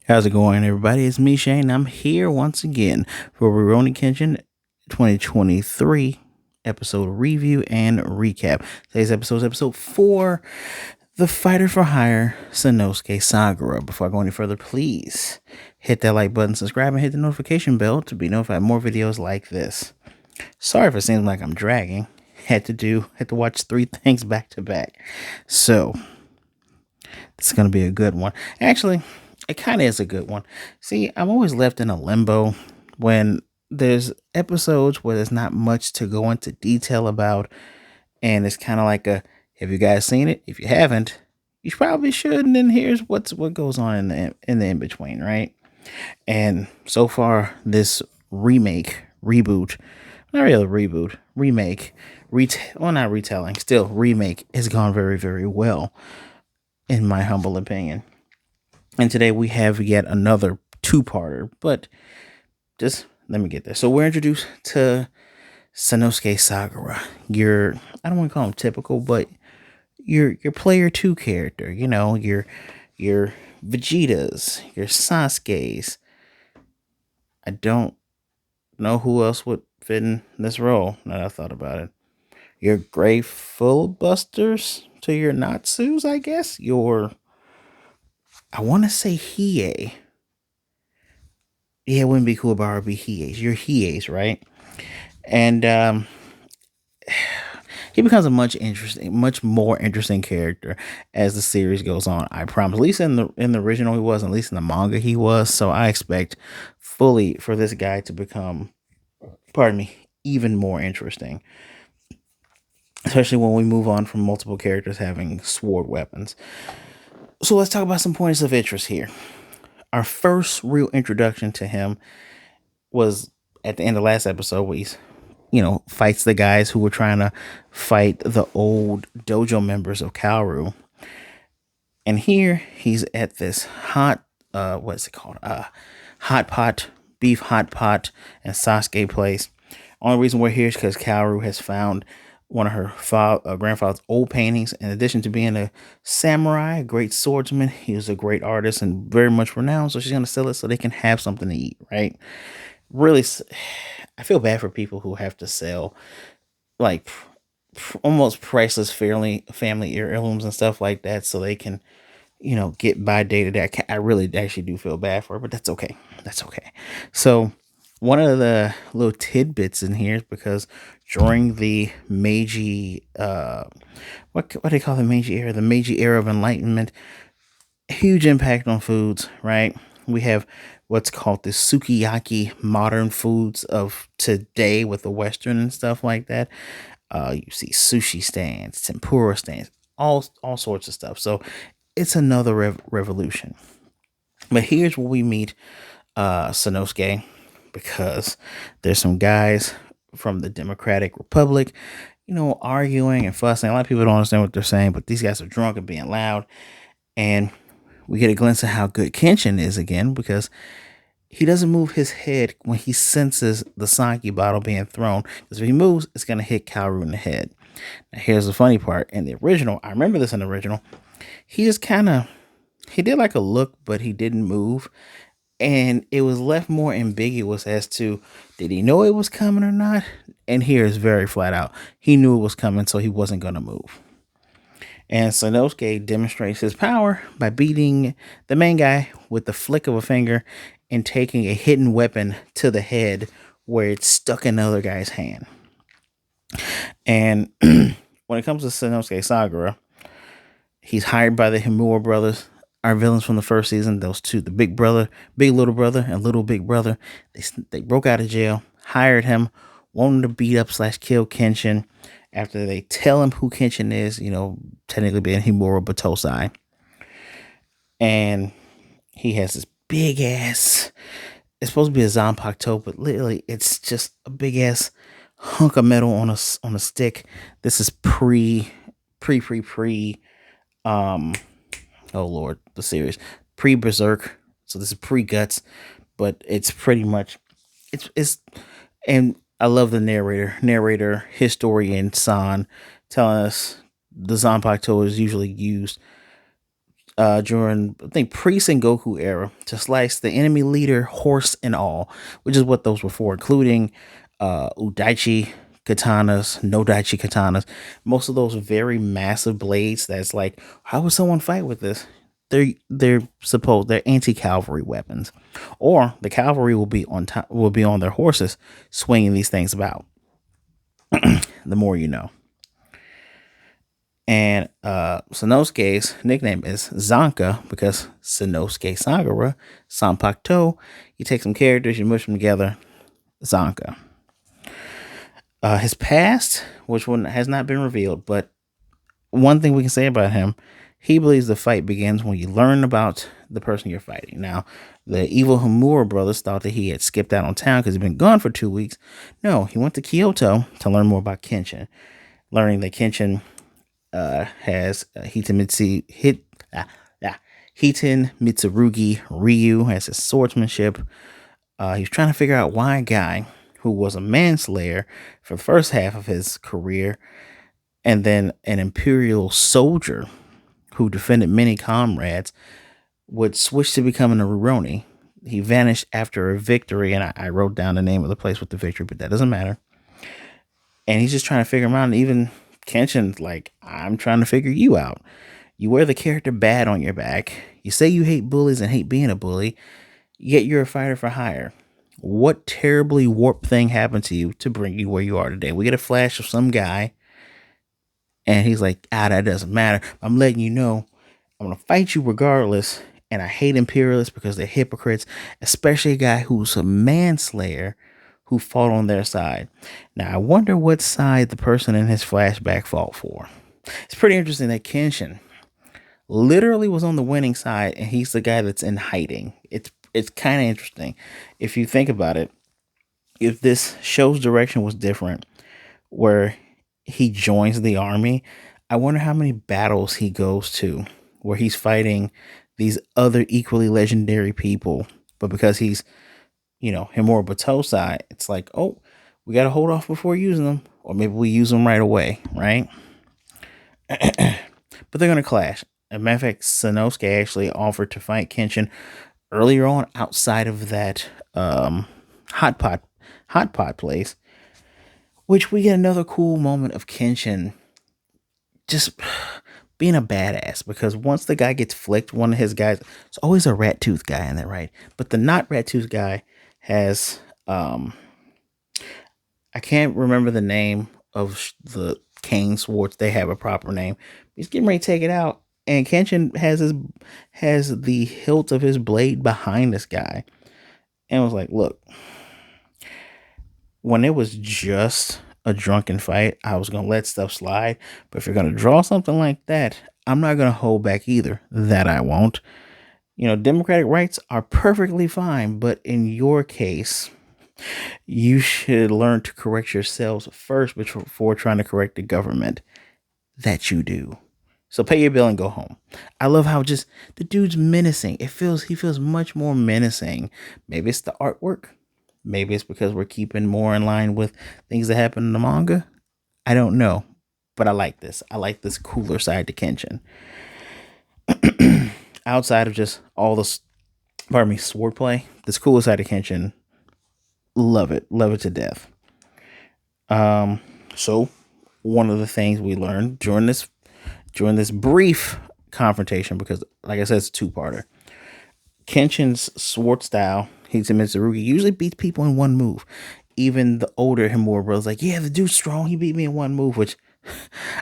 How's it going, everybody? It's me, Shane. I'm here once again for Rurouni Kenshin 2023 episode review and recap. Today's episode is episode 4, The Fighter for Hire, Sanosuke Sagara. Before I go any further, please hit that like button, subscribe, and hit the notification bell to be notified of more videos like this. Sorry if it seems like I'm dragging. Had to watch 3 things back to back. So, this is going to be a good one. Actually, it kind of is a good one. See, I'm always left in a limbo when there's episodes where there's not much to go into detail about, and it's kind of like a, have you guys seen it? If you haven't, you probably should. And then here's what goes on in the in between, right? And so far, this reboot, not really a reboot, not retelling, still remake has gone very, very well, in my humble opinion. And today we have yet another 2-parter, but just let me get there. So we're introduced to Sanosuke Sagara. I don't want to call him typical, but your player 2 character, your Vegetas, your Sasuke's. I don't know who else would fit in this role, now that I thought about it. Your Gray Filibusters to your Natsus, I guess. I want to say Hiei. Yeah, it wouldn't be cool if I be Hieis. You're Hieis, right? And he becomes a much more interesting character as the series goes on. I promise. At least in the original, he was. At least in the manga, he was. So I expect fully for this guy to become, pardon me, even more interesting. Especially when we move on from multiple characters having sword weapons. So let's talk about some points of interest here. Our first real introduction to him was at the end of last episode, where he's, fights the guys who were trying to fight the old dojo members of Kaoru. And here he's at this what's it called? Beef hot pot and Sasuke place. Only reason we're here is because Kaoru has found one of her grandfather's old paintings. In addition to being a samurai, a great swordsman, he was a great artist and very much renowned. So she's going to sell it so they can have something to eat, right? Really, I feel bad for people who have to sell like almost priceless family heirlooms and stuff like that so they can, get by day to day. I really actually do feel bad for her, but that's okay. That's okay. So one of the little tidbits in here is because during the Meiji, what do they call the Meiji era? The Meiji era of enlightenment, huge impact on foods, right? We have what's called the sukiyaki modern foods of today with the Western and stuff like that. You see sushi stands, tempura stands, all sorts of stuff. So it's another revolution. But here's where we meet Sanosuke, because there's some guys from the Democratic Republic, arguing and fussing. A lot of people don't understand what they're saying, but these guys are drunk and being loud. And we get a glimpse of how good Kenshin is again, because he doesn't move his head when he senses the sake bottle being thrown. Because if he moves, it's going to hit Kaoru in the head. Now, here's the funny part. In the original, I remember this in the original, he just he did like a look, but he didn't move. And it was left more ambiguous as to, did he know it was coming or not? And here is very flat out. He knew it was coming, so he wasn't going to move. And Sanosuke demonstrates his power by beating the main guy with the flick of a finger and taking a hidden weapon to the head where it's stuck in the other guy's hand. And when it comes to Sanosuke Sagara, he's hired by the Himura brothers, our villains from the first season. Those two, the big little brother, and little big brother. They broke out of jail, hired him, wanted to beat up / kill Kenshin. After they tell him who Kenshin is, technically being Himura Batosai. And he has this big ass, it's supposed to be a Zanpakuto, but literally it's just a big ass hunk of metal on a stick. This is oh Lord, the series. Pre-Berserk. So this is pre-Guts, but it's pretty much, and I love the narrator, historian San, telling us the Zanpakuto is usually used during I think Priest and Goku era to slice the enemy leader, horse and all, which is what those were for, including Udaichi katanas, no Daichi katanas. Most of those very massive blades. That's like, how would someone fight with this? They're anti cavalry weapons, or the cavalry will be on their horses swinging these things about. The more you know. And Sanosuke's nickname is Zanka because Sanosuke Sagara, Sanpakto. You take some characters, you mush them together, Zanka. His past, which one has not been revealed, but one thing we can say about him, he believes the fight begins when you learn about the person you're fighting. Now, the evil Hamura brothers thought that he had skipped out on town because he'd been gone for 2 weeks. No, he went to Kyoto to learn more about Kenshin, learning that Kenshin has Hitin Mitsurugi Ryu as his swordsmanship. He was trying to figure out why a guy who was a manslayer for the first half of his career and then an imperial soldier who defended many comrades would switch to becoming a Rurouni. He vanished after a victory, and I wrote down the name of the place with the victory, but that doesn't matter. And he's just trying to figure him out. And even Kenshin's like, I'm trying to figure you out. You wear the character bad on your back. You say you hate bullies and hate being a bully, yet you're a fighter for hire. What terribly warped thing happened to you to bring you where you are today? We get a flash of some guy, and he's like, that doesn't matter. I'm letting you know, I'm going to fight you regardless. And I hate imperialists because they're hypocrites, especially a guy who's a manslayer who fought on their side. Now, I wonder what side the person in his flashback fought for. It's pretty interesting that Kenshin literally was on the winning side, and he's the guy that's in hiding. It's kind of interesting if you think about it. If this show's direction was different, where he joins the army, I wonder how many battles he goes to where he's fighting these other equally legendary people, but because he's Himura Bateau side, it's like, oh, we got to hold off before using them, or maybe we use them right away, right? But they're going to clash. As a matter of fact, Sanosuke actually offered to fight Kenshin earlier on outside of that hot pot place, which we get another cool moment of Kenshin just being a badass, because once the guy gets flicked, one of his guys, it's always a rat tooth guy in there, right? But the not rat tooth guy has I can't remember the name of the cane swords. They have a proper name. He's getting ready to take it out, and Kenshin has the hilt of his blade behind this guy, and was like, look, when it was just a drunken fight, I was gonna let stuff slide. But if you're gonna draw something like that, I'm not gonna hold back either. That I won't. Democratic rights are perfectly fine, but in your case, you should learn to correct yourselves first before trying to correct the government that you do. So pay your bill and go home. I love how just the dude's menacing. He feels much more menacing. Maybe it's the artwork. Maybe it's because we're keeping more in line with things that happen in the manga. I don't know. But I like this. I like this cooler side to Kenshin. Outside of just all this, swordplay, this cooler side of Kenshin, love it to death. So one of the things we learned during this brief confrontation, because like I said, it's a two-parter. Kenshin's sword style, Hitin Mitsurugi, usually beats people in one move. Even the older Himura brothers like, yeah, the dude's strong. He beat me in one move, which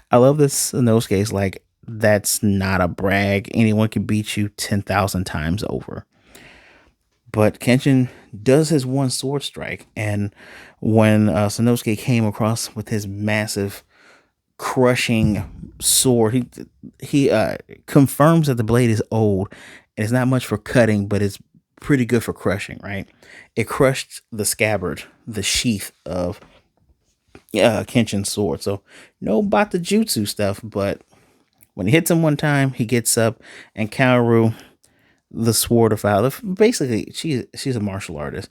I love this in those cases. Like, that's not a brag. Anyone can beat you 10,000 times over. But Kenshin does his one sword strike, and when Sanosuke came across with his massive crushing sword, he confirms that the blade is old and it's not much for cutting, but it's pretty good for crushing, right? It crushed the scabbard, the sheath of Kenshin's sword. So no Bata Jutsu stuff, but when he hits him one time, he gets up, and Kaoru, the sword of fire, basically she's a martial artist,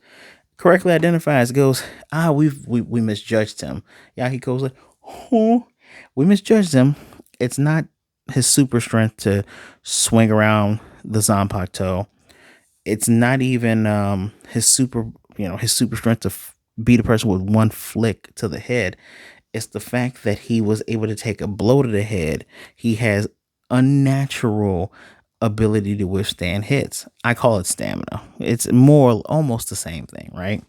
correctly identifies, goes, we misjudged him. Yahiko's like, oh, we misjudged him. It's not his super strength to swing around the Zanpakuto. It's not even his super strength to beat a person with one flick to the head. It's the fact that he was able to take a blow to the head. He has unnatural ability to withstand hits. I call it stamina. It's more almost the same thing, right?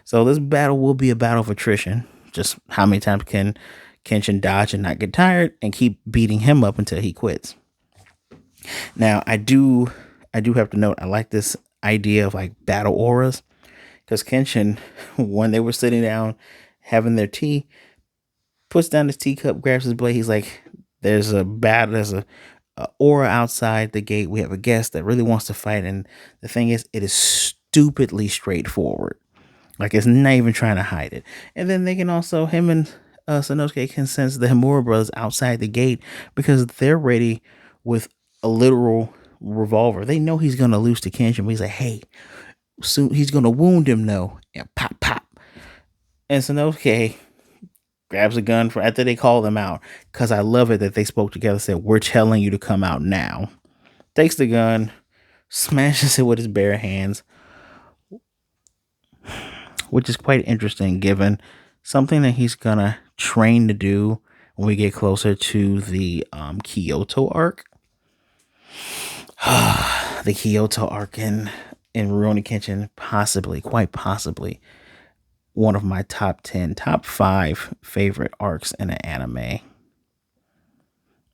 So this battle will be a battle of attrition. Just how many times can Kenshin dodge and not get tired and keep beating him up until he quits. Now I do have to note I like this idea of like battle auras because Kenshin, when they were sitting down having their tea, puts down his teacup, grabs his blade. He's like, "There's a battle. There's a aura outside the gate. We have a guest that really wants to fight." And the thing is, it is stupidly straightforward. Like it's not even trying to hide it. And then they can also him and Sanosuke can sense the Himura brothers outside the gate because they're ready with a literal revolver. They know he's gonna lose to Kenshin, but he's like, "Hey, soon he's gonna wound him." No, and pop, pop. And Sanosuke grabs a gun for after they call them out because I love it that they spoke together. Said, "We're telling you to come out now." Takes the gun, smashes it with his bare hands, which is quite interesting given something that he's gonna train to do when we get closer to the Kyoto arc. The Kyoto arc in Rurouni Kenshin, possibly, quite possibly, one of my top 10, top 5 favorite arcs in an anime.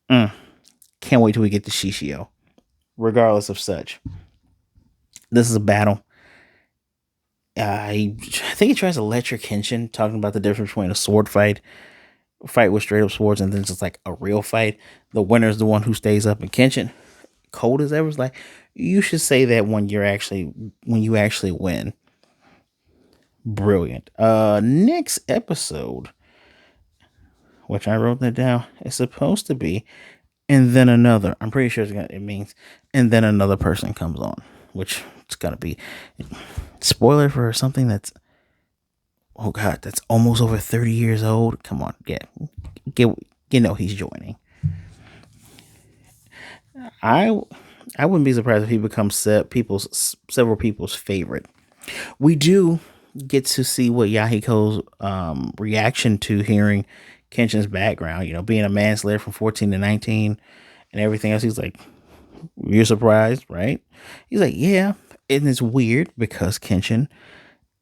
Mm, can't wait till we get to Shishio. Regardless of such, this is a battle. I think he tries to lecture Kenshin, talking about the difference between a sword fight with straight up swords, and then just like a real fight. The winner is the one who stays up. And Kenshin, cold as ever, is like, you should say that when you actually win. Brilliant. Next episode, which I wrote that down, is supposed to be, and then another. I'm pretty sure it means, and then another person comes on, which it's gonna be spoiler for something that's, oh god, that's almost over 30 years old. Come on, get he's joining. I I wouldn't be surprised if he becomes several people's favorite. We do get to see what Yahiko's reaction to hearing Kenshin's background. Being a manslayer from 14 to 19 and everything else. He's like, "You're surprised, right?" He's like, "Yeah." And it's weird because Kenshin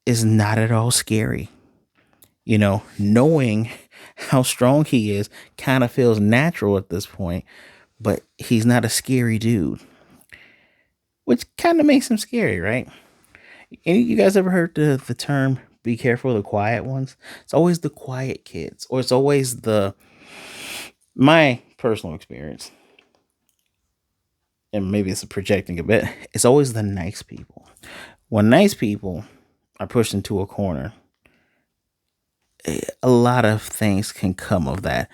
is not at all scary. Knowing how strong he is kind of feels natural at this point, but he's not a scary dude, which kind of makes him scary, right? Any you guys ever heard the term "be careful of the quiet ones"? It's always the quiet kids, or it's always my personal experience, and maybe it's projecting a bit. It's always the nice people. When nice people are pushed into a corner, a lot of things can come of that.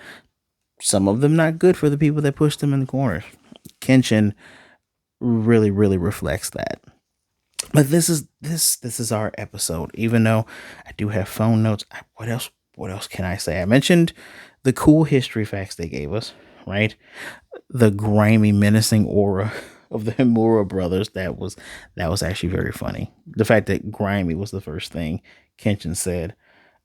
Some of them not good for the people that push them in the corners. Kenshin really, really reflects that. But this is our episode. Even though I do have phone notes, what else? What else can I say? I mentioned the cool history facts they gave us, right? The grimy, menacing aura of the Himura brothers. That was actually very funny. The fact that grimy was the first thing Kenshin said.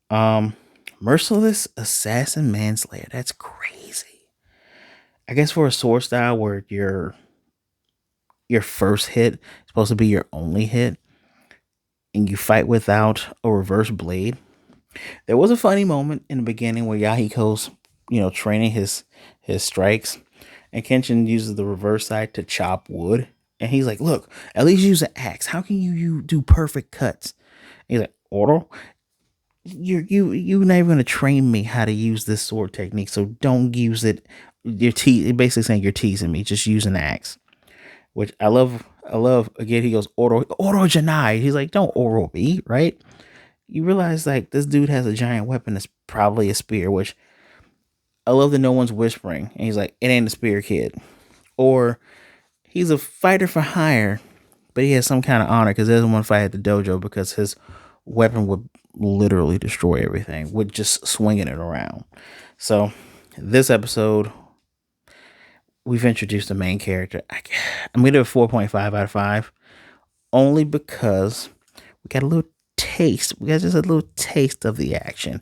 Um, Merciless assassin manslayer. That's crazy. I guess for a sword style where your first hit is supposed to be your only hit, and you fight without a reverse blade. There was a funny moment in the beginning where Yahiko's, training his strikes, and Kenshin uses the reverse side to chop wood. And he's like, "Look, at least use an axe. How can you do perfect cuts?" And he's like, "Oro, you're not even gonna train me how to use this sword technique, so don't use it. Basically saying you're teasing me. Just use an axe." Which I love. I love again. He goes, Oro Janai. He's like, "Don't Oro me, right?" You realize like this dude has a giant weapon that's probably a spear, which I love that no one's whispering. And he's like, "It ain't a spear, kid." Or he's a fighter for hire, but he has some kind of honor because he doesn't want to fight at the dojo because his weapon would literally destroy everything with just swinging it around. So this episode we've introduced the main character. I'm gonna give it 4.5 out of 5, only because we got a little taste. We got just a little taste of the action,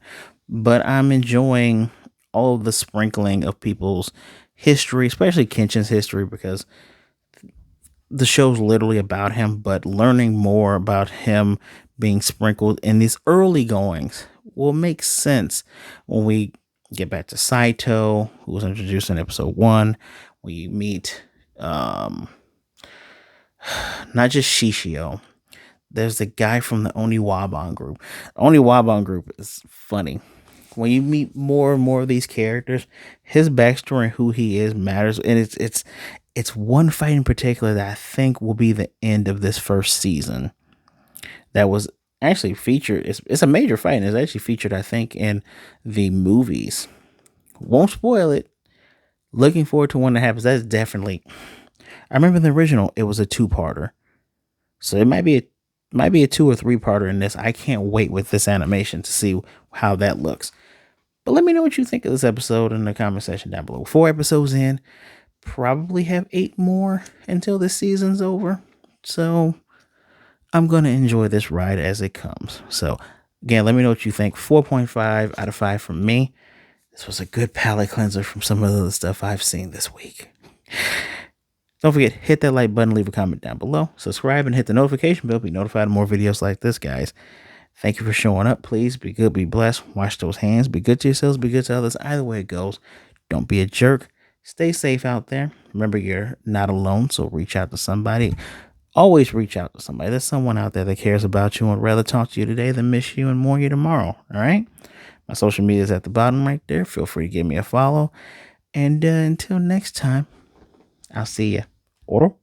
but I'm enjoying all of the sprinkling of people's history, especially Kenshin's history, because the show's literally about him, but learning more about him being sprinkled in these early goings will make sense when we get back to Saito, who was introduced in episode 1. We meet not just Shishio. There's the guy from the Oniwaban group. The Oniwaban group is funny. When you meet more and more of these characters, his backstory and who he is matters, and it's one fight in particular that I think will be the end of this first season. That was actually featured. It's a major fight, and it's actually featured, I think, in the movies. Won't spoil it. Looking forward to when that happens. That's definitely. I remember the original. It was a two-parter, so it might be a 2 or 3-parter in this. I can't wait with this animation to see how that looks. But let me know what you think of this episode in the comment section down below. 4 episodes in, probably have 8 more until this season's over. So I'm going to enjoy this ride as it comes. So again, let me know what you think. 4.5 out of 5 from me. This was a good palate cleanser from some of the other stuff I've seen this week. Don't forget, hit that like button, leave a comment down below, subscribe, and hit the notification bell to be notified of more videos like this, guys. Thank you for showing up. Please be good, be blessed. Wash those hands. Be good to yourselves, be good to others. Either way it goes, don't be a jerk. Stay safe out there. Remember, you're not alone, so reach out to somebody. Always reach out to somebody. There's someone out there that cares about you and would rather talk to you today than miss you and mourn you tomorrow. All right? My social media is at the bottom right there. Feel free to give me a follow. And until next time, I'll see you. Oro.